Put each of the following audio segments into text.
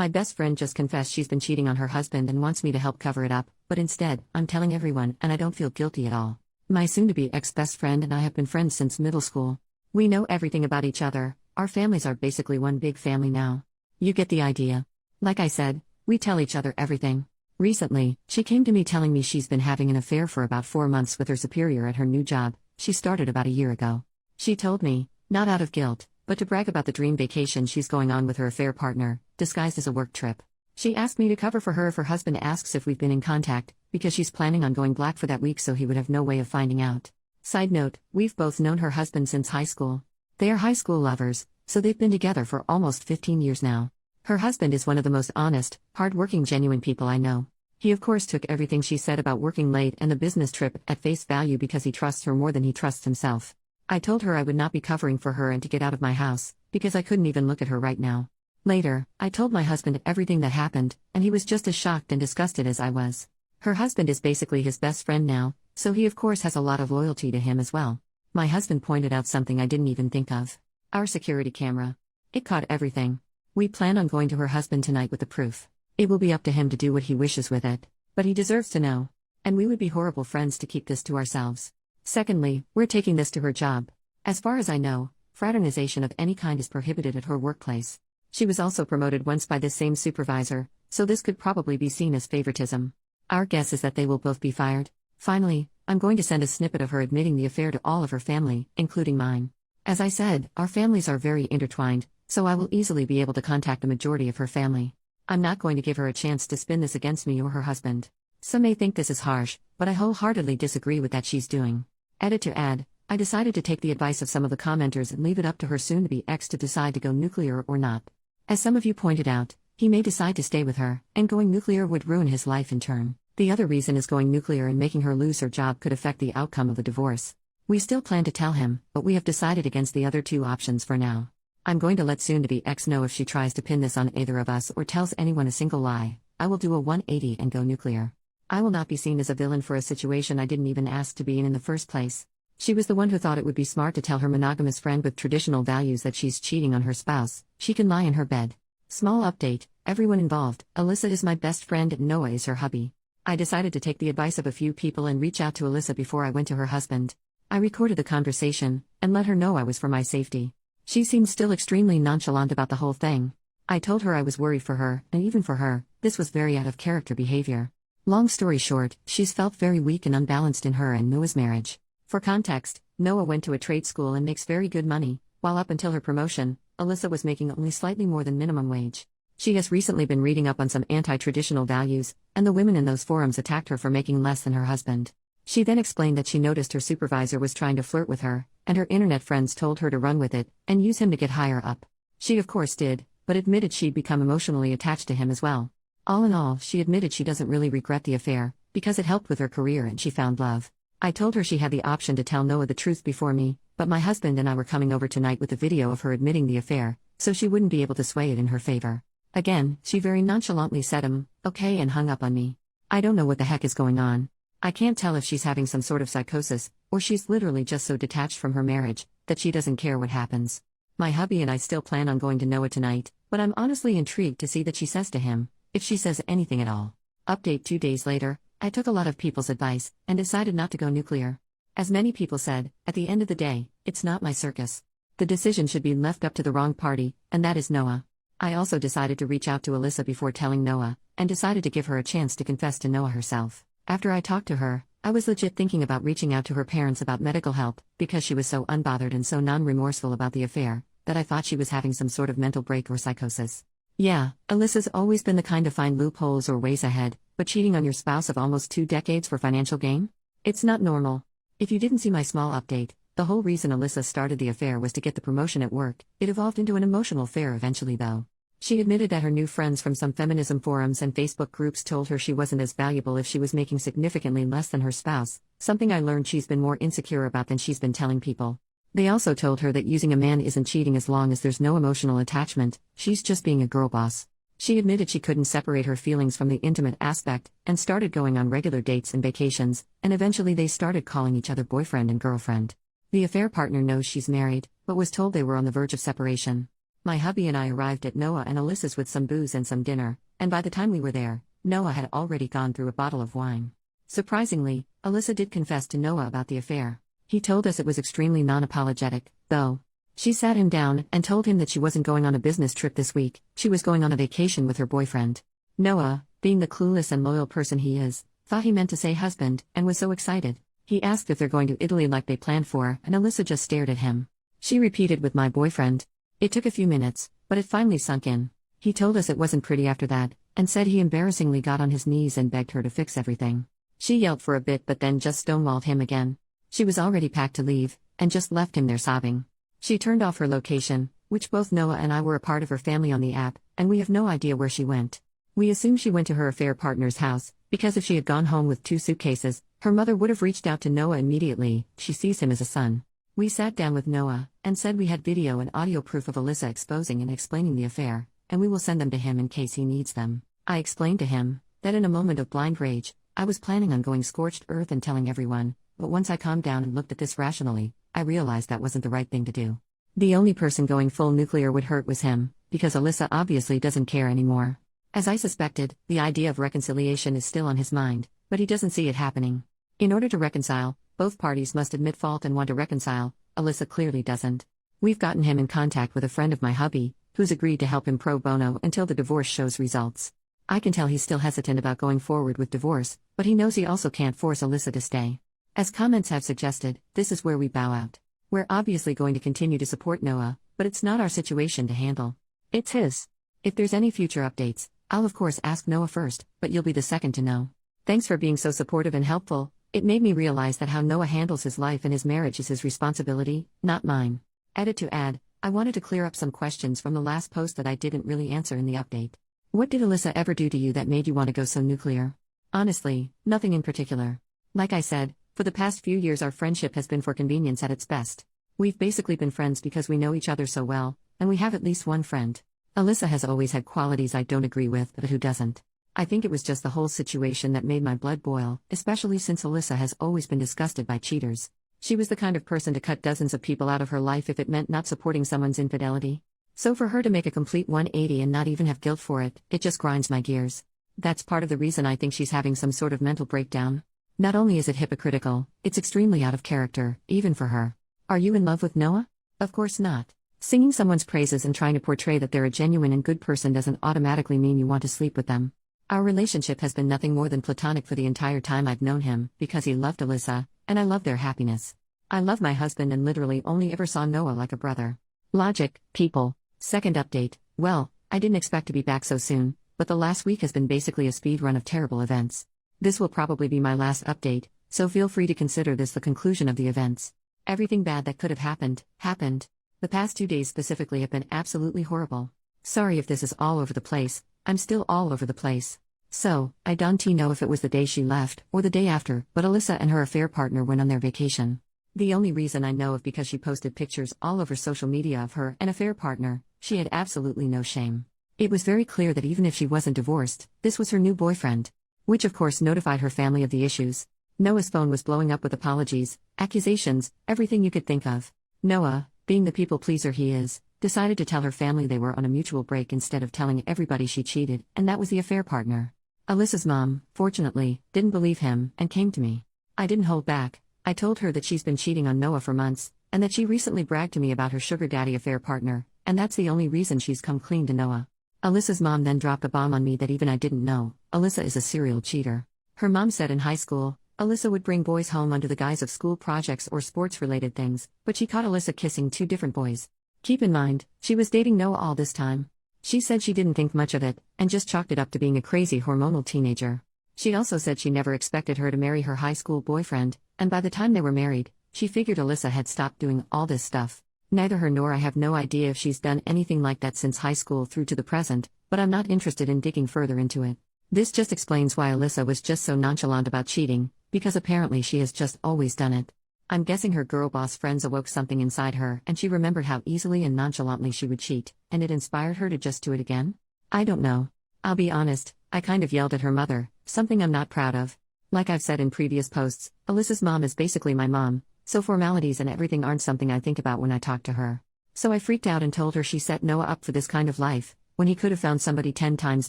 My best friend just confessed she's been cheating on her husband and wants me to help cover it up, but instead, I'm telling everyone and I don't feel guilty at all. My soon-to-be ex-best friend and I have been friends since middle school. We know everything about each other, our families are basically one big family now. You get the idea. Like I said, we tell each other everything. Recently, she came to me telling me she's been having an affair for about 4 months with her superior at her new job. She started about a year ago. She told me, not out of guilt, but to brag about the dream vacation she's going on with her affair partner, disguised as a work trip. She asked me to cover for her if her husband asks if we've been in contact, because she's planning on going black for that week so he would have no way of finding out. Side note, we've both known her husband since high school. They are high school lovers, so they've been together for almost 15 years now. Her husband is one of the most honest, hard-working, genuine people I know. He of course took everything she said about working late and the business trip at face value because he trusts her more than he trusts himself. I told her I would not be covering for her and to get out of my house, because I couldn't even look at her right now. Later, I told my husband everything that happened, and he was just as shocked and disgusted as I was. Her husband is basically his best friend now, so he of course has a lot of loyalty to him as well. My husband pointed out something I didn't even think of. Our security camera. It caught everything. We plan on going to her husband tonight with the proof. It will be up to him to do what he wishes with it. But he deserves to know. And we would be horrible friends to keep this to ourselves. Secondly, we're taking this to her job. As far as I know, fraternization of any kind is prohibited at her workplace. She was also promoted once by this same supervisor, so this could probably be seen as favoritism. Our guess is that they will both be fired. Finally, I'm going to send a snippet of her admitting the affair to all of her family, including mine. As I said, our families are very intertwined, so I will easily be able to contact the majority of her family. I'm not going to give her a chance to spin this against me or her husband. Some may think this is harsh, but I wholeheartedly disagree with that she's doing. Edit to add, I decided to take the advice of some of the commenters and leave it up to her soon-to-be ex to decide to go nuclear or not. As some of you pointed out, he may decide to stay with her, and going nuclear would ruin his life in turn. The other reason is going nuclear and making her lose her job could affect the outcome of the divorce. We still plan to tell him, but we have decided against the other two options for now. I'm going to let soon-to-be ex know if she tries to pin this on either of us or tells anyone a single lie. I will do a 180 and go nuclear. I will not be seen as a villain for a situation I didn't even ask to be in the first place. She was the one who thought it would be smart to tell her monogamous friend with traditional values that she's cheating on her spouse. She can lie in her bed. Small update, everyone involved, Alyssa is my best friend and Noah is her hubby. I decided to take the advice of a few people and reach out to Alyssa before I went to her husband. I recorded the conversation, and let her know I was for my safety. She seemed still extremely nonchalant about the whole thing. I told her I was worried for her, and even for her, this was very out of character behavior. Long story short, she's felt very weak and unbalanced in her and Noah's marriage. For context, Noah went to a trade school and makes very good money, while up until her promotion, Alyssa was making only slightly more than minimum wage. She has recently been reading up on some anti-traditional values, and the women in those forums attacked her for making less than her husband. She then explained that she noticed her supervisor was trying to flirt with her, and her internet friends told her to run with it, and use him to get higher up. She of course did, but admitted she'd become emotionally attached to him as well. All in all, she admitted she doesn't really regret the affair, because it helped with her career and she found love. I told her she had the option to tell Noah the truth before me, but my husband and I were coming over tonight with a video of her admitting the affair, so she wouldn't be able to sway it in her favor. Again, she very nonchalantly said okay and hung up on me. I don't know what the heck is going on. I can't tell if she's having some sort of psychosis, or she's literally just so detached from her marriage, that she doesn't care what happens. My hubby and I still plan on going to Noah tonight, but I'm honestly intrigued to see that she says to him, if she says anything at all. Update 2 days later, I took a lot of people's advice, and decided not to go nuclear. As many people said, at the end of the day, it's not my circus. The decision should be left up to the wrong party, and that is Noah. I also decided to reach out to Alyssa before telling Noah, and decided to give her a chance to confess to Noah herself. After I talked to her, I was legit thinking about reaching out to her parents about medical help, because she was so unbothered and so non-remorseful about the affair, that I thought she was having some sort of mental break or psychosis. Yeah, Alyssa's always been the kind to find loopholes or ways ahead, but cheating on your spouse of almost 2 decades for financial gain? It's not normal. If you didn't see my small update, the whole reason Alyssa started the affair was to get the promotion at work. It evolved into an emotional affair eventually though. She admitted that her new friends from some feminism forums and Facebook groups told her she wasn't as valuable if she was making significantly less than her spouse, something I learned she's been more insecure about than she's been telling people. They also told her that using a man isn't cheating as long as there's no emotional attachment, she's just being a girl boss. She admitted she couldn't separate her feelings from the intimate aspect, and started going on regular dates and vacations, and eventually they started calling each other boyfriend and girlfriend. The affair partner knows she's married, but was told they were on the verge of separation. My hubby and I arrived at Noah and Alyssa's with some booze and some dinner, and by the time we were there, Noah had already gone through a bottle of wine. Surprisingly, Alyssa did confess to Noah about the affair. He told us it was extremely non-apologetic, though. She sat him down and told him that she wasn't going on a business trip this week, she was going on a vacation with her boyfriend. Noah, being the clueless and loyal person he is, thought he meant to say husband, and was so excited. He asked if they're going to Italy like they planned for, and Alyssa just stared at him. She repeated with my boyfriend. It took a few minutes, but it finally sunk in. He told us it wasn't pretty after that, and said he embarrassingly got on his knees and begged her to fix everything. She yelled for a bit but then just stonewalled him again. She was already packed to leave, and just left him there sobbing. She turned off her location, which both Noah and I were a part of her family on the app, and we have no idea where she went. We assume she went to her affair partner's house, because if she had gone home with 2 suitcases, her mother would have reached out to Noah immediately. She sees him as a son. We sat down with Noah, and said we had video and audio proof of Alyssa exposing and explaining the affair, and we will send them to him in case he needs them. I explained to him that in a moment of blind rage, I was planning on going scorched earth and telling everyone, but once I calmed down and looked at this rationally, I realized that wasn't the right thing to do. The only person going full nuclear would hurt was him, because Alyssa obviously doesn't care anymore. As I suspected, the idea of reconciliation is still on his mind, but he doesn't see it happening. In order to reconcile, both parties must admit fault and want to reconcile. Alyssa clearly doesn't. We've gotten him in contact with a friend of my hubby, who's agreed to help him pro bono until the divorce shows results. I can tell he's still hesitant about going forward with divorce, but he knows he also can't force Alyssa to stay. As comments have suggested, this is where we bow out. We're obviously going to continue to support Noah, but it's not our situation to handle. It's his. If there's any future updates, I'll of course ask Noah first, but you'll be the second to know. Thanks for being so supportive and helpful. It made me realize that how Noah handles his life and his marriage is his responsibility, not mine. Edit to add, I wanted to clear up some questions from the last post that I didn't really answer in the update. What did Alyssa ever do to you that made you want to go so nuclear? Honestly, nothing in particular. Like I said, for the past few years our friendship has been for convenience at its best. We've basically been friends because we know each other so well, and we have at least one friend. Alyssa has always had qualities I don't agree with, but who doesn't? I think it was just the whole situation that made my blood boil, especially since Alyssa has always been disgusted by cheaters. She was the kind of person to cut dozens of people out of her life if it meant not supporting someone's infidelity. So for her to make a complete 180 and not even have guilt for it, it just grinds my gears. That's part of the reason I think she's having some sort of mental breakdown. Not only is it hypocritical, it's extremely out of character, even for her. Are you in love with Noah? Of course not. Singing someone's praises and trying to portray that they're a genuine and good person doesn't automatically mean you want to sleep with them. Our relationship has been nothing more than platonic for the entire time I've known him, because he loved Alyssa, and I love their happiness. I love my husband and literally only ever saw Noah like a brother. Logic, people. Second update. Well, I didn't expect to be back so soon, but the last week has been basically a speed run of terrible events. This will probably be my last update, so feel free to consider this the conclusion of the events. Everything bad that could have happened, happened. The past 2 days specifically have been absolutely horrible. Sorry if this is all over the place, I'm still all over the place. So, I don't know if it was the day she left, or the day after, but Alyssa and her affair partner went on their vacation. The only reason I know of because she posted pictures all over social media of her and affair partner. She had absolutely no shame. It was very clear that even if she wasn't divorced, this was her new boyfriend. Which of course notified her family of the issues. Noah's phone was blowing up with apologies, accusations, everything you could think of. Noah, being the people pleaser he is, decided to tell her family they were on a mutual break instead of telling everybody she cheated, and that was the affair partner. Alyssa's mom, fortunately, didn't believe him, and came to me. I didn't hold back. I told her that she's been cheating on Noah for months, and that she recently bragged to me about her sugar daddy affair partner, and that's the only reason she's come clean to Noah. Alyssa's mom then dropped a bomb on me that even I didn't know. Alyssa is a serial cheater. Her mom said in high school, Alyssa would bring boys home under the guise of school projects or sports-related things, but she caught Alyssa kissing 2 different boys. Keep in mind, she was dating Noah all this time. She said she didn't think much of it, and just chalked it up to being a crazy hormonal teenager. She also said she never expected her to marry her high school boyfriend, and by the time they were married, she figured Alyssa had stopped doing all this stuff. Neither her nor I have no idea if she's done anything like that since high school through to the present, but I'm not interested in digging further into it. This just explains why Alyssa was just so nonchalant about cheating, because apparently she has just always done it. I'm guessing her girl boss friends awoke something inside her and she remembered how easily and nonchalantly she would cheat, and it inspired her to just do it again? I don't know. I'll be honest, I kind of yelled at her mother, something I'm not proud of. Like I've said in previous posts, Alyssa's mom is basically my mom, so formalities and everything aren't something I think about when I talk to her. So I freaked out and told her she set Noah up for this kind of life, when he could have found somebody 10 times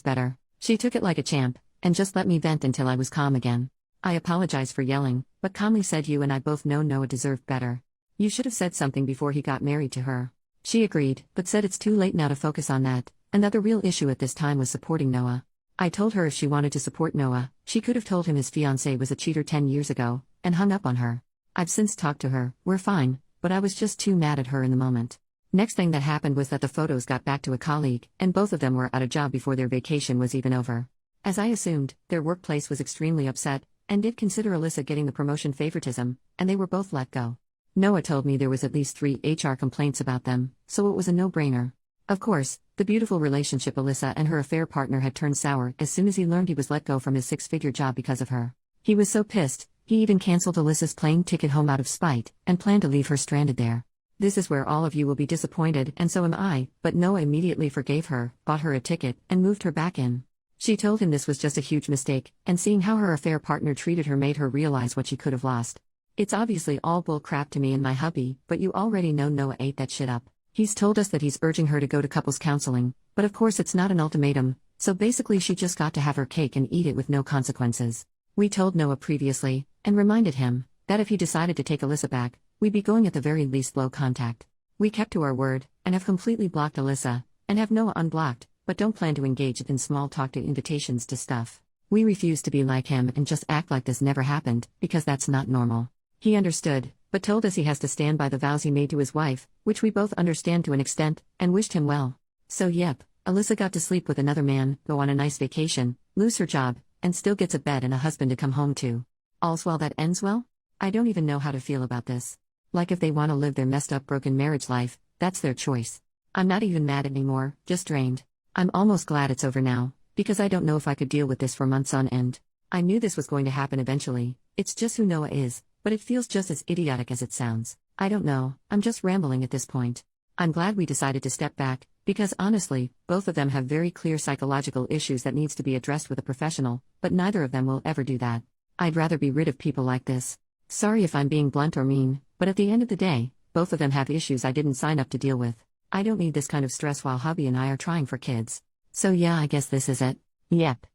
better. She took it like a champ, and just let me vent until I was calm again. I apologized for yelling, but calmly said you and I both know Noah deserved better. You should have said something before he got married to her. She agreed, but said it's too late now to focus on that, and that the real issue at this time was supporting Noah. I told her if she wanted to support Noah, she could have told him his fiancée was a cheater 10 years ago, and hung up on her. I've since talked to her, we're fine, but I was just too mad at her in the moment. Next thing that happened was that the photos got back to a colleague, and both of them were out of job before their vacation was even over. As I assumed, their workplace was extremely upset, and did consider Alyssa getting the promotion favoritism, and they were both let go. Noah told me there was at least 3 HR complaints about them, so it was a no-brainer. Of course, the beautiful relationship Alyssa and her affair partner had turned sour as soon as he learned he was let go from his 6-figure job because of her. He was so pissed, he even cancelled Alyssa's plane ticket home out of spite, and planned to leave her stranded there. This is where all of you will be disappointed, and so am I, but Noah immediately forgave her, bought her a ticket, and moved her back in. She told him this was just a huge mistake, and seeing how her affair partner treated her made her realize what she could have lost. It's obviously all bull crap to me and my hubby, but you already know Noah ate that shit up. He's told us that he's urging her to go to couples counseling, but of course it's not an ultimatum, so basically she just got to have her cake and eat it with no consequences. We told Noah previously, and reminded him, that if he decided to take Alyssa back, we'd be going at the very least low contact. We kept to our word, and have completely blocked Alyssa, and have Noah unblocked, but don't plan to engage in small talk to invitations to stuff. We refuse to be like him and just act like this never happened, because that's not normal. He understood, but told us he has to stand by the vows he made to his wife, which we both understand to an extent, and wished him well. So yep, Alyssa got to sleep with another man, go on a nice vacation, lose her job, and still gets a bed and a husband to come home to. All's well that ends well? I don't even know how to feel about this. Like if they want to live their messed up broken marriage life, that's their choice. I'm not even mad anymore, just drained. I'm almost glad it's over now, because I don't know if I could deal with this for months on end. I knew this was going to happen eventually, it's just who Noah is, but it feels just as idiotic as it sounds. I don't know, I'm just rambling at this point. I'm glad we decided to step back, because honestly, both of them have very clear psychological issues that needs to be addressed with a professional, but neither of them will ever do that. I'd rather be rid of people like this. Sorry if I'm being blunt or mean, but at the end of the day, both of them have issues I didn't sign up to deal with. I don't need this kind of stress while hubby and I are trying for kids. So yeah, I guess this is it. Yep.